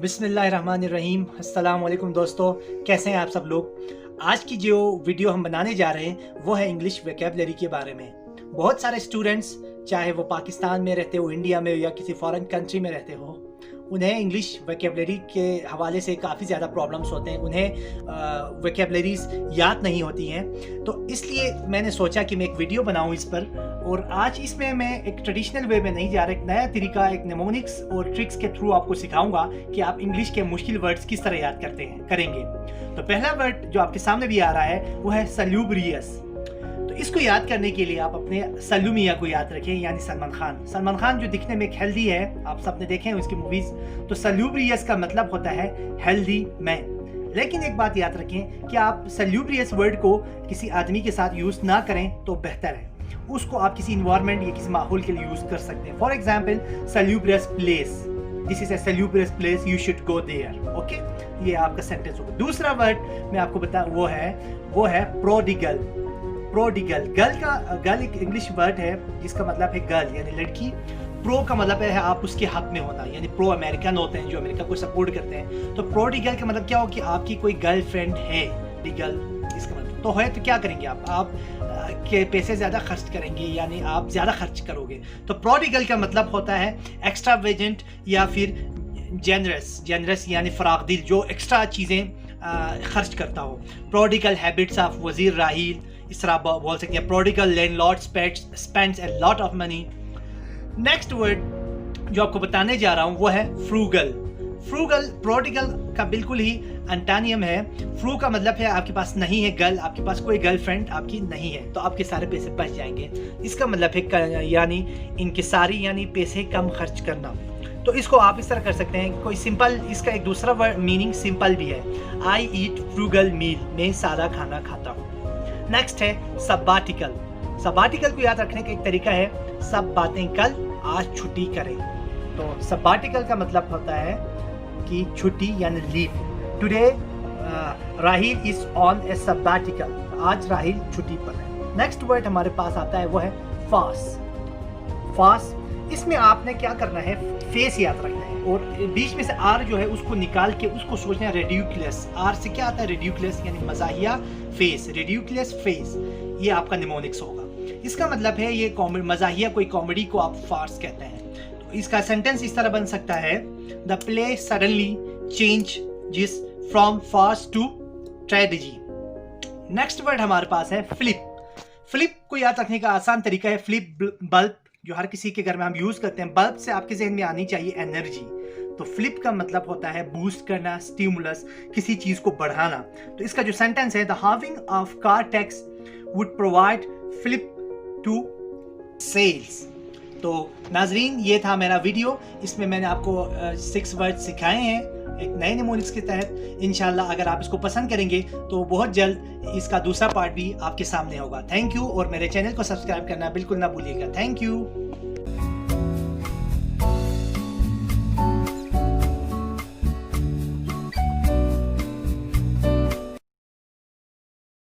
बिस्मिल्लाहिर्रहमानिर्रहीम। अस्सलाम वालेकुम दोस्तों, कैसे हैं आप सब लोग। आज की जो वीडियो हम बनाने जा रहे हैं वो है इंग्लिश वोकैबुलरी के बारे में। बहुत सारे स्टूडेंट्स, चाहे वो पाकिस्तान में रहते हो, इंडिया में या किसी फॉरेन कंट्री में रहते हो, उन्हें इंग्लिश वोकैबुलरी के हवाले से काफ़ी ज़्यादा प्रॉब्लम्स होते हैं। उन्हें वोकैबुलरीज याद नहीं होती हैं। तो इसलिए मैंने सोचा कि मैं एक वीडियो बनाऊं इस पर। और आज इसमें मैं एक ट्रेडिशनल वे में नहीं जा रहा, एक नया तरीका, एक निमोनिक्स और ट्रिक्स के थ्रू आपको सिखाऊंगा कि आप इंग्लिश के मुश्किल वर्ड्स किस तरह याद करेंगे। तो पहला वर्ड जो आपके सामने भी आ रहा है वो है सल्यूब्रियस। तो इसको याद करने के लिए आप अपने सल्लू मियां को याद रखें, यानी सलमान खान। सलमान खान जो दिखने में हेल्दी है, आप सबने देखे हैं उसकी मूवीज। तो सल्यूब्रियस का मतलब होता है हेल्दी मैन। लेकिन एक बात याद रखें कि आप सल्यूब्रियस वर्ड को किसी आदमी के साथ यूज ना करें तो बेहतर है। उसको आप किसी इन्वायरमेंट या किसी माहौल के लिए यूज कर सकते हैं। For example, salubrious place, this is a salubrious place, you should go there. Okay, ये आपका सेंटेंस होगा। दूसरा वर्ड मैं आपको बताऊं वो है प्रोडिगल। प्रोडिगल, गल एक इंग्लिश वर्ड है जिसका मतलब है गर्ल यानी लड़की। प्रो का मतलब है आप उसके हक में होना, यानी प्रो अमेरिकन होते हैं जो अमेरिका को सपोर्ट करते हैं। तो प्रोडिगल का मतलब क्या हो कि आपकी कोई गर्लफ्रेंड है। डिगल इसका मतलब तो है, तो क्या करेंगे आप के पैसे ज़्यादा खर्च करेंगे, यानी आप ज़्यादा खर्च करोगे। तो प्रोडिगल का मतलब होता है एक्स्ट्रावेजेंट या फिर जेनरस यानी फरागदिल, जो एक्स्ट्रा चीज़ें खर्च करता हो। प्रोडिगल हैबिट्स ऑफ वजीर राहील, इस तरह बोल सकते हैं। Prodigal landlord spends a lot of money. Next word जो आपको बताने जा रहा हूं वो है फ्रूगल। फ्रूगल प्रोडिगल का बिल्कुल ही एंटानियम है। फ्रू का मतलब है आपके पास नहीं है गर्ल, आपके पास कोई गर्लफ्रेंड आपकी नहीं है, तो आपके सारे पैसे बच जाएंगे। इसका मतलब है यानी इनकिसारी, यानी पैसे कम खर्च करना। तो इसको आप इस तरह कर सकते हैं। कोई सिंपल, इसका एक दूसरा वर्ड मीनिंग सिंपल भी है। आई ईट फ्रूगल मील, मैं सादा खाना खाता हूँ। नेक्स्ट है सब्बाटिकल। सब्बाटिकल को याद रखने का एक तरीका है, सब बातें कल, आज छुट्टी करें। तो सब्बाटिकल का मतलब होता है कि छुट्टी यानी leave. Today Rahil is on a sabbatical, आज राहिल छुट्टी पर है। नेक्स्ट वर्ड हमारे पास आता है वो है फास। इसमें आपने क्या करना है, फेस याद रखना है और बीच में से आर जो है उसको निकाल के उसको सोचना है रेडिकुलस। आर से क्या आता है, रेडिकुलस यानी मजाहिया फेस, रेडिकुलस फेस। ये आपका निमोनिक्स होगा। इसका मतलब है ये मजाहिया कोई कॉमेडी को आप फार्स कहते हैं। तो इसका सेंटेंस इस तरह बन सकता है, the play suddenly changes from farce to tragedy. Next word हमारे पास है फ्लिप। फ्लिप को याद रखने का आसान तरीका है फ्लिप बल्ब, जो हर किसी के घर में हम यूज करते हैं। बल्ब से आपके जहन में आनी चाहिए एनर्जी। तो फ्लिप का मतलब होता है बूस्ट करना, स्टिमुलस, किसी चीज को बढ़ाना। तो इसका जो सेंटेंस है, the halving of car tax would provide flip to sales. तो नाजरीन, ये था मेरा वीडियो। इसमें मैंने आपको 6 वर्ड सिखाए हैं एक नए निमोनिक्स के तहत। इंशाल्लाह अगर आप इसको पसंद करेंगे तो बहुत जल्द इसका दूसरा पार्ट भी आपके सामने होगा। थैंक यू, और मेरे चैनल को सब्सक्राइब करना बिल्कुल ना भूलिएगा। Thank you.